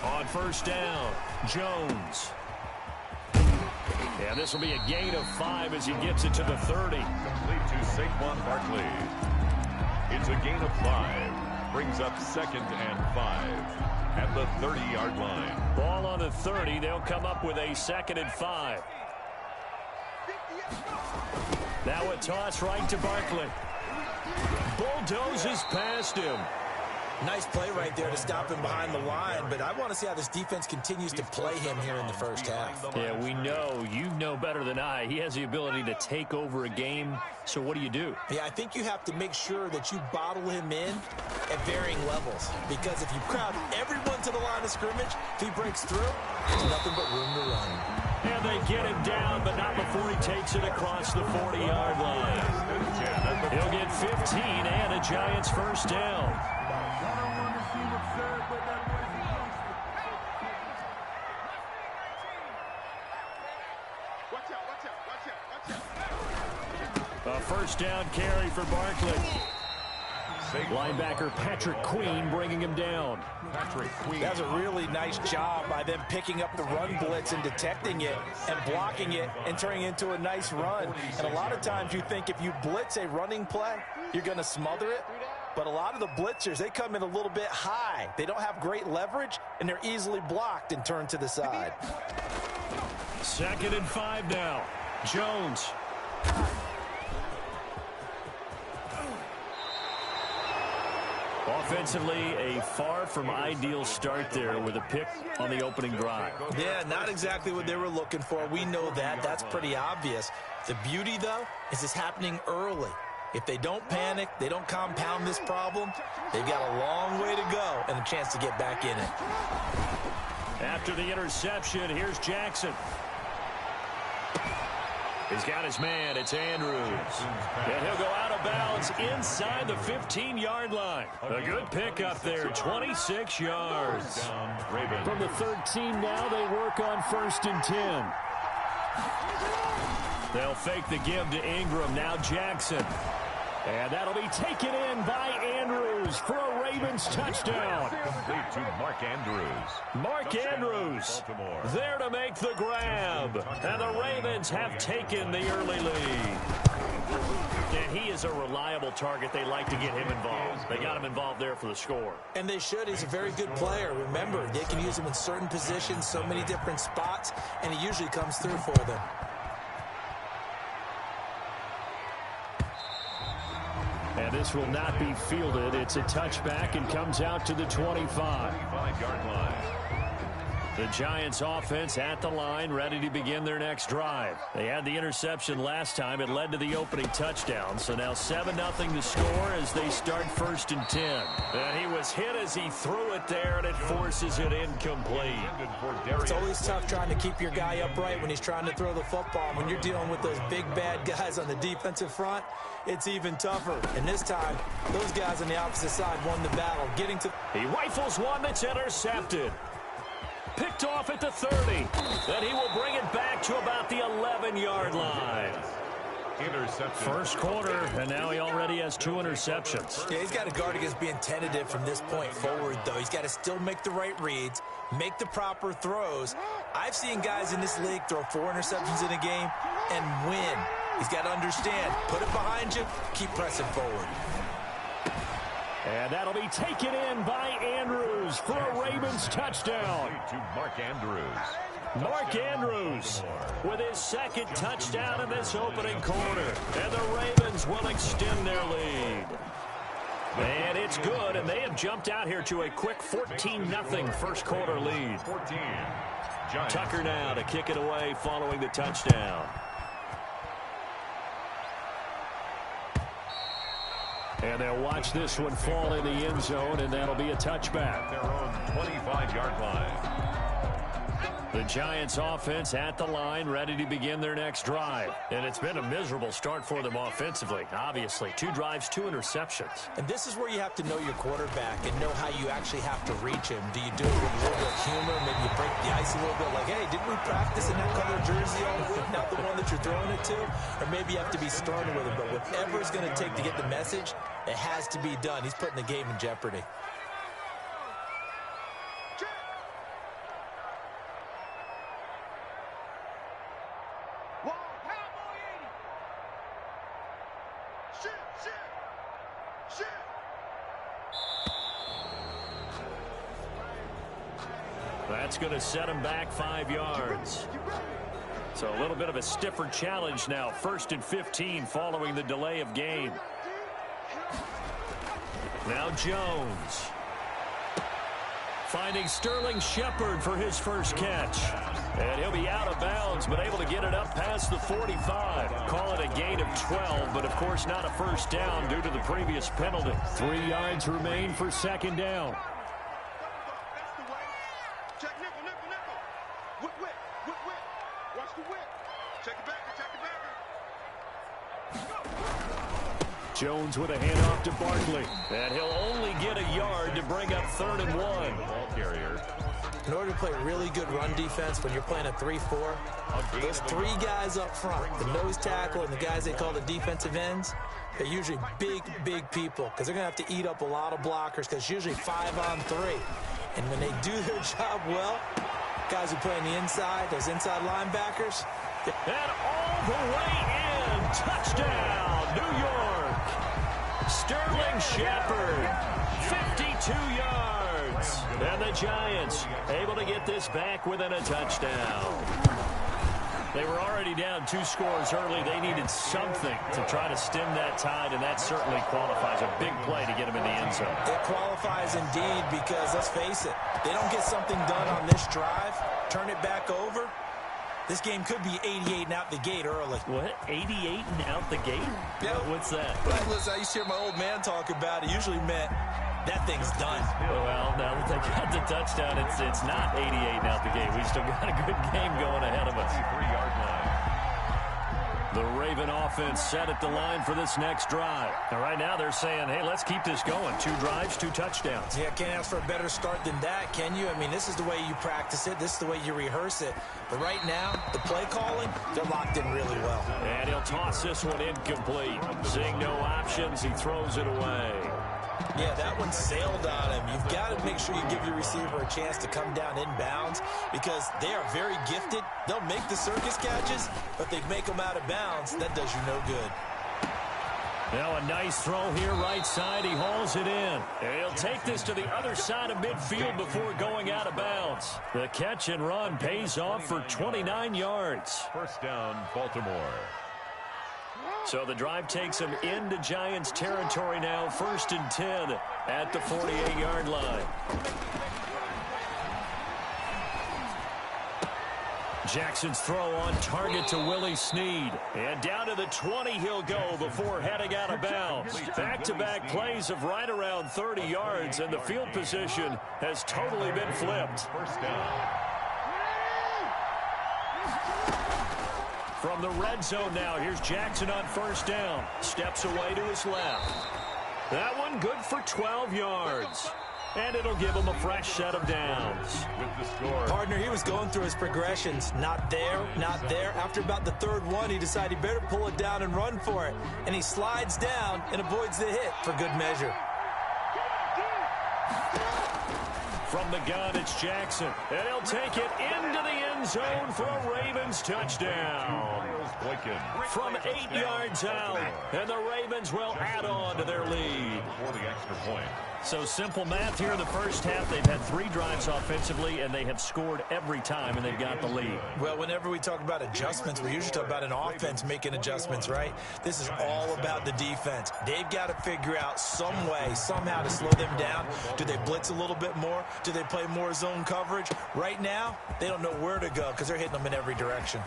On first down, Jones. And this will be a gain of 5 as he gets it to the 30. Complete to Saquon Barkley. It's a gain of 5. Brings up 2nd and 5 at the 30-yard line. Ball on the 30. They'll come up with a 2nd and 5. Now a toss right to Barkley. Bulldozes past him. Nice play right there to stop him behind the line, but I want to see how this defense continues to play him here in the first half. Yeah, we know. You know better than I. He has the ability to take over a game, so what do you do? Yeah, I think you have to make sure that you bottle him in at varying levels, because if you crowd everyone to the line of scrimmage, if he breaks through, there's nothing but room to run. And they get him down, but not before he takes it across the 40-yard line. He'll get 15 and a Giants first down. A first down carry for Barkley. Linebacker Patrick Queen bringing him down. That's a really nice job by them picking up the run blitz and detecting it and blocking it and turning it into a nice run. And a lot of times you think if you blitz a running play, you're going to smother it. But a lot of the blitzers, they come in a little bit high. They don't have great leverage, and they're easily blocked and turned to the side. 2nd and 5 now. Jones. Offensively, a far from ideal start there with a pick on the opening drive. Yeah, not exactly what they were looking for. We know that. That's pretty obvious. The beauty, though, is it's happening early. If they don't panic, they don't compound this problem, they've got a long way to go and a chance to get back in it. After the interception, here's Jackson. He's got his man. It's Andrews. And he'll go out of bounds inside the 15-yard line. A good pickup there, 26 yards. From the 13 now, they work on 1st and 10. They'll fake the give to Ingram. Now Jackson. And that'll be taken in by Andrews for a Ravens touchdown. Complete to Mark Andrews. Mark Andrews there to make the grab. And the Ravens have taken the early lead. And he is a reliable target. They like to get him involved. They got him involved there for the score. And they should. He's a very good player. Remember, they can use him in certain positions, so many different spots, and he usually comes through for them. And this will not be fielded. It's a touchback and comes out to the 25. 25-yard line. The Giants offense at the line, ready to begin their next drive. They had the interception last time. It led to the opening touchdown. So now 7-0 to score as they start 1st and 10. And he was hit as he threw it there, and it forces it incomplete. It's always tough trying to keep your guy upright when he's trying to throw the football. When you're dealing with those big, bad guys on the defensive front, it's even tougher. And this time, those guys on the opposite side won the battle. He rifles one that's intercepted. Picked off at the 30. Then he will bring it back to about the 11-yard line. Interception. First quarter, and now he already has 2 interceptions. Yeah, he's got to guard against being tentative from this point forward, though. He's got to still make the right reads, make the proper throws. I've seen guys in this league throw 4 interceptions in a game and win. He's got to understand, put it behind you, keep pressing forward. And that'll be taken in by Andrews for a Ravens touchdown. To Mark Andrews. Mark Andrews with his 2nd touchdown in this opening quarter. And the Ravens will extend their lead. And it's good, and they have jumped out here to a quick 14-0 first quarter lead. 14. Tucker now to kick it away following the touchdown. And they'll watch this one fall in the end zone, and that'll be a touchback. Their own 25-yard line. The Giants offense at the line, ready to begin their next drive. And it's been a miserable start for them offensively, obviously. 2 drives, 2 interceptions. And this is where you have to know your quarterback and know how you actually have to reach him. Do you do it with a little bit of humor? Maybe you break the ice a little bit like, hey, didn't we practice in that color jersey all week, not the one that you're throwing it to? Or maybe you have to be stern with him. But whatever it's going to take to get the message, it has to be done. He's putting the game in jeopardy. That's going to set him back 5 yards. So a little bit of a stiffer challenge now. 1st and 15 following the delay of game. Now Jones. Finding Sterling Shepard for his first catch. And he'll be out of bounds, but able to get it up past the 45. Call it a gain of 12, but of course not a first down due to the previous penalty. 3 yards remain for 2nd down. Jones with a handoff to Barkley. And he'll only get a yard to bring up 3rd and 1. Ball carrier. In order to play really good run defense when you're playing a 3-4, those 3 guys up front, the nose tackle and the guys they call the defensive ends, they're usually big, big people because they're going to have to eat up a lot of blockers because it's usually 5-on-3. And when they do their job well, guys who play on the inside, those inside linebackers. And all the way in. Touchdown, New York. Sterling Shepard, 52 yards. And the Giants able to get this back within a touchdown. They were already down 2 scores early. They needed something to try to stem that tide, and that certainly qualifies. A big play to get them in the end zone. It qualifies indeed because, let's face it, they don't get something done on this drive, turn it back over, this game could be 88 and out the gate early. What? 88 and out the gate? Yeah. What's that? Well, listen, I used to hear my old man talk about it. Usually meant that thing's done. Well, now that they got the touchdown, it's not 88 and out the gate. We still got a good game going ahead of us. 3-yard line. The Raven offense set at the line for this next drive. And right now they're saying, hey, let's keep this going. 2 drives, 2 touchdowns. Yeah, can't ask for a better start than that, can you? I mean, this is the way you practice it. This is the way you rehearse it. But right now, the play calling, they're locked in really well. And he'll toss this one incomplete. Seeing no options, he throws it away. Yeah, that one sailed on him. You've got to make sure you give your receiver a chance to come down inbounds because they are very gifted. They'll make the circus catches, but they make them out of bounds. That does you no good. Now a nice throw here right side. He hauls it in. And he'll take this to the other side of midfield before going out of bounds. The catch and run pays off for 29 yards. 1st down, Baltimore. So the drive takes him into Giants territory now. 1st and 10 at the 48-yard line. Jackson's throw on target to Willie Snead. And down to the 20 he'll go before heading out of bounds. Back-to-back plays of right around 30 yards, and the field position has totally been flipped. 1st down. From the red zone now, here's Jackson on 1st down. Steps away to his left. That one good for 12 yards. And it'll give him a fresh set of downs. With the score. Partner, he was going through his progressions. Not there, not there. After about the 3rd one, he decided he better pull it down and run for it. And he slides down and avoids the hit for good measure. From the gun, it's Jackson. And he'll take it into the end zone for a Ravens touchdown. From 8 yards out. And the Ravens will add on to their lead. For the extra point. So simple math here in the first half. They've had 3 drives offensively, and they have scored every time, and they've got the lead. Well, whenever we talk about adjustments, we usually talk about an offense making adjustments, right? This is all about the defense. They've got to figure out some way, somehow to slow them down. Do they blitz a little bit more? Do they play more zone coverage? Right now, they don't know where to go because they're hitting them in every direction.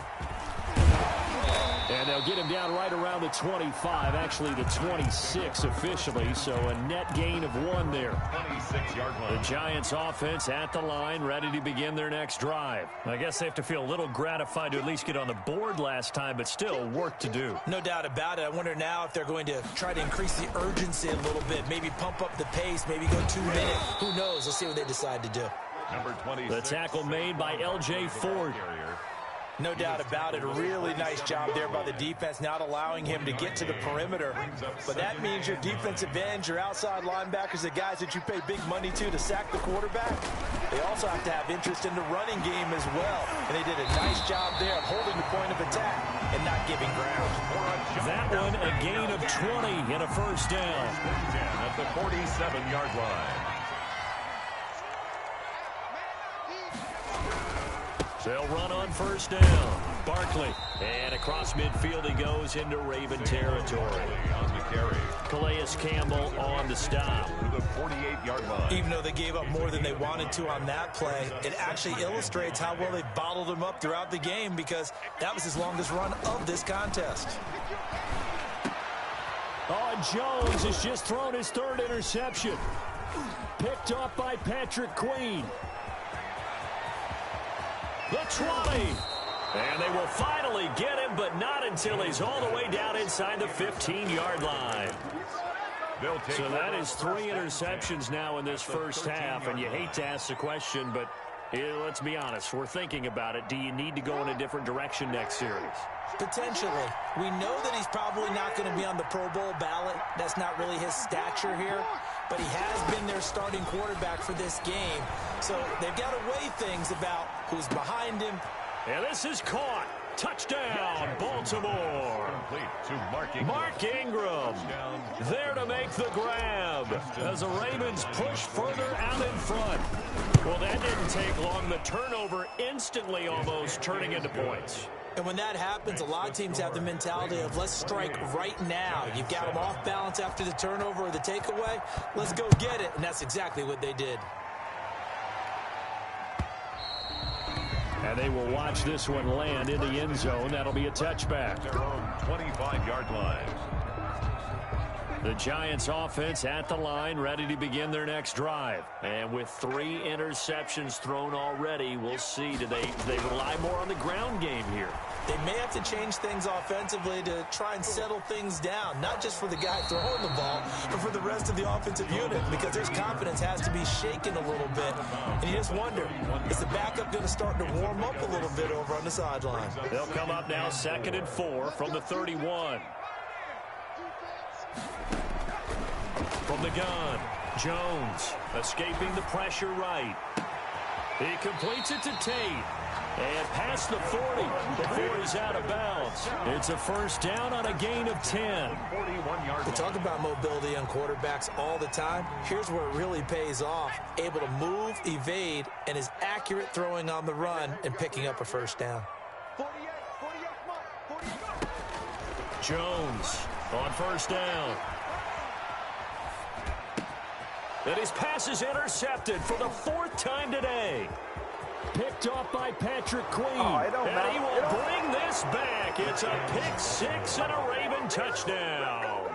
And they'll get him down right around the 25, actually the 26 officially, so a net gain of 1 there. 26-yard line. The Giants offense at the line, ready to begin their next drive. I guess they have to feel a little gratified to at least get on the board last time, but still work to do. No doubt about it. I wonder now if they're going to try to increase the urgency a little bit, maybe pump up the pace, maybe go 2 minutes. Who knows? Let's see what they decide to do. Number 26. The tackle made by L.J. Ford. No doubt about it. A really nice job there by the defense, not allowing him to get to the perimeter. But that means your defensive ends, your outside linebackers, the guys that you pay big money to sack the quarterback, they also have to have interest in the running game as well. And they did a nice job there of holding the point of attack and not giving ground. That one a gain of 20 and a first down. At the 47-yard line. They'll run on first down. Barkley. And across midfield he goes into Raven territory. On the carry. Calais Campbell on the stop. To the 48-yard line. Even though they gave up more than they wanted to on that play, it actually illustrates how well they bottled them up throughout the game, because that was his longest run of this contest. Oh, and Jones has just thrown his third interception. Picked off by Patrick Queen. The 20. And they will finally get him, but not until he's all the way down inside the 15-yard line. So that is 3 interceptions now in this first half, and you hate to ask the question, but let's be honest, we're thinking about it. Do you need to go in a different direction next series? Potentially. We know that he's probably not going to be on the Pro Bowl ballot. That's not really his stature here. But he has been their starting quarterback for this game. So they've got to weigh things about who's behind him. And this is caught. Touchdown, Baltimore. Complete to Mark Ingram there to make the grab as the Ravens push further out in front. Well, that didn't take long. The turnover instantly almost turning into points. And when that happens, a lot of teams have the mentality of let's strike right now. You've got them off balance after the turnover or the takeaway. Let's go get it. And that's exactly what they did. And they will watch this one land in the end zone. That'll be a touchback. Their own 25-yard line. The Giants offense at the line, ready to begin their next drive. And with 3 interceptions thrown already, we'll see. Do they rely more on the ground game here? They may have to change things offensively to try and settle things down, not just for the guy throwing the ball, but for the rest of the offensive unit, because their confidence has to be shaken a little bit. And you just wonder, is the backup going to start to warm up a little bit over on the sideline? They'll come up now 2nd and 4 from the 31. From the gun, Jones escaping the pressure right. He completes it to Tate. And past the 40 before he's out of bounds. It's a first down on a gain of 10. 41-yard We talk about mobility on quarterbacks all the time. Here's where it really pays off. Able to move, evade, and is accurate throwing on the run and picking up a first down. Jones on first down. And his pass is intercepted for the 4th time today. Picked off by Patrick Queen. And he will bring this back. It's a pick 6 and a Raven touchdown.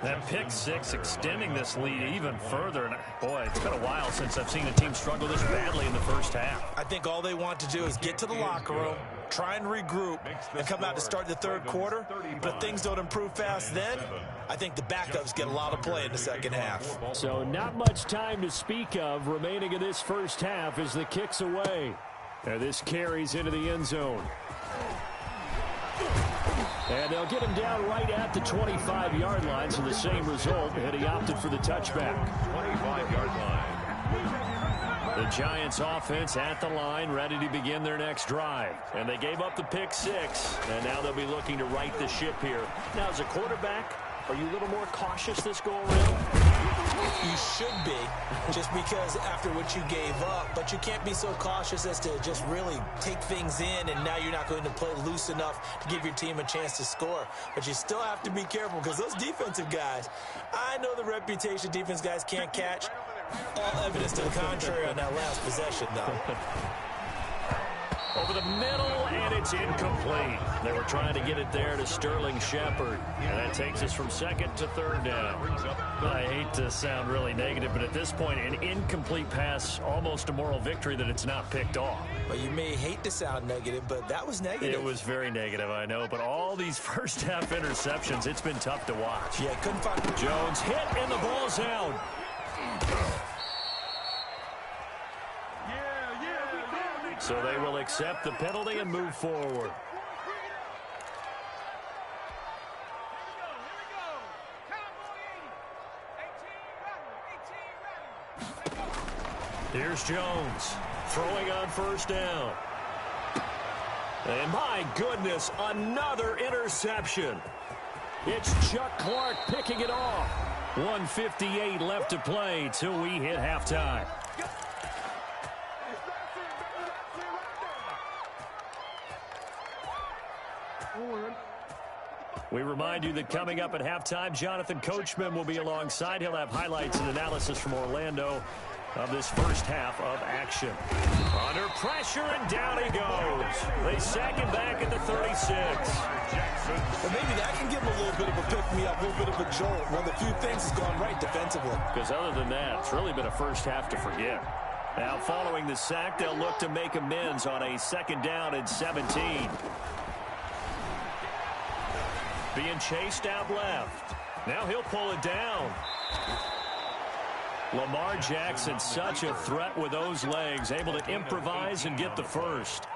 That pick 6 extending this lead even further. And boy, it's been a while since I've seen a team struggle this badly in the first half. I think all they want to do is get to the locker room, try and regroup, and come out to start the third quarter. But if things don't improve fast then, I think the backups get a lot of play in the second half. So not much time to speak of remaining in this first half as the kick's away. And this carries into the end zone. And they'll get him down right at the 25-yard line, so the same result, and he opted for the touchback. 25-yard line. The Giants offense at the line, ready to begin their next drive. And they gave up the pick 6, and now they'll be looking to right the ship here. Now, as a quarterback, are you a little more cautious this go-around? You should be, just because after what you gave up, but you can't be so cautious as to just really take things in, and now you're not going to play loose enough to give your team a chance to score. But you still have to be careful, because those defensive guys, I know the reputation defense guys can't catch. All evidence to the contrary on that last possession, though. Over the middle, and it's incomplete. They were trying to get it there to Sterling Shepard. And that takes us from 2nd to 3rd down. I hate to sound really negative, but at this point, an incomplete pass, almost a moral victory that it's not picked off. Well, you may hate to sound negative, but that was negative. It was very negative, I know. But all these first-half interceptions, it's been tough to watch. Yeah, couldn't find... Jones hit, and the ball's out. So they will accept the penalty and move forward. Here's Jones throwing on first down. And my goodness, another interception. It's Chuck Clark picking it off. 1:58 left to play till we hit halftime. We remind you that coming up at halftime, Jonathan Coachman will be alongside. He'll have highlights and analysis from Orlando of this first half of action. Under pressure, and down he goes. They sack him back at the 36. And maybe that can give him a little bit of a pick-me-up, a little bit of a jolt. One of the few things has gone right defensively. Because other than that, it's really been a first half to forget. Now, following the sack, they'll look to make amends on a 2nd down and 17. Being chased out left. Now he'll pull it down. Lamar Jackson, such a threat with those legs, able to improvise and get the first.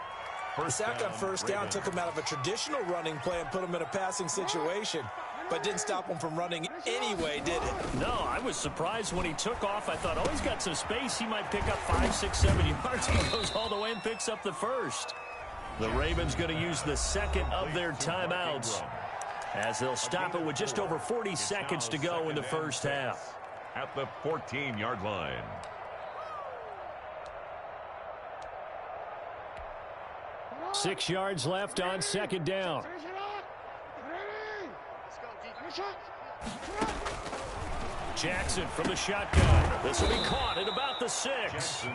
The sack on 1st down took him out of a traditional running play and put him in a passing situation, but didn't stop him from running anyway, did it? No, I was surprised when he took off. I thought, oh, he's got some space. He might pick up 5, 6, 7 yards. He goes all the way and picks up the first. The Ravens going to use the 2nd of their timeouts, as they'll stop it with just over 40 seconds to go in the first half. At the 14-yard line. Six yards left on 2nd down. Jackson from the shotgun. This will be caught at about the 6.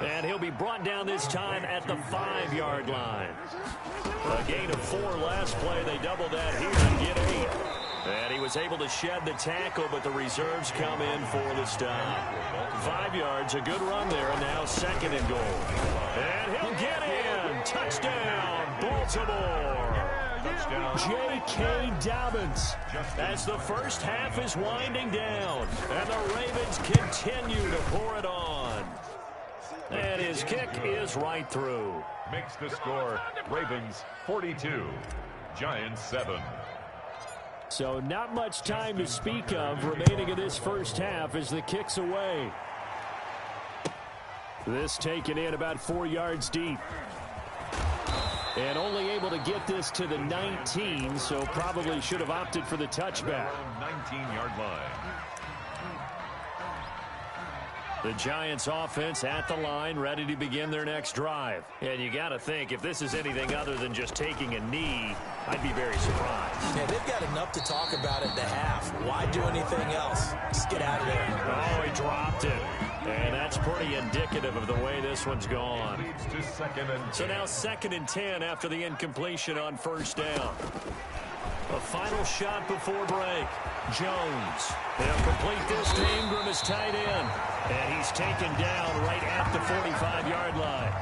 And he'll be brought down this time at the 5-yard line. A gain of 4 last play. They doubled that here and get 8. And he was able to shed the tackle, but the reserves come in for the stop. 5 yards, a good run there, and now 2nd and goal. And he'll get in. Touchdown, Baltimore. J.K. Dobbins, as the first half is winding down, and the Ravens continue to pour it on. And his kick is right through. Makes the score Ravens 42, Giants 7. So not much time to speak of remaining in this first half as the kick's away. This taken in about 4 yards deep. And only able to get this to the 19, so probably should have opted for the touchback. 19-yard line. The Giants offense at the line, ready to begin their next drive. And you got to think, if this is anything other than just taking a knee, I'd be very surprised. Yeah, they've got enough to talk about at the half. Why do anything else? Just get out of there. Oh, he dropped it. And that's pretty indicative of the way this one's gone. So now 2nd and 10 after the incompletion on 1st down. A final shot before break. Jones. He'll complete this to Ingram as tight end. And he's taken down right at the 45-yard line.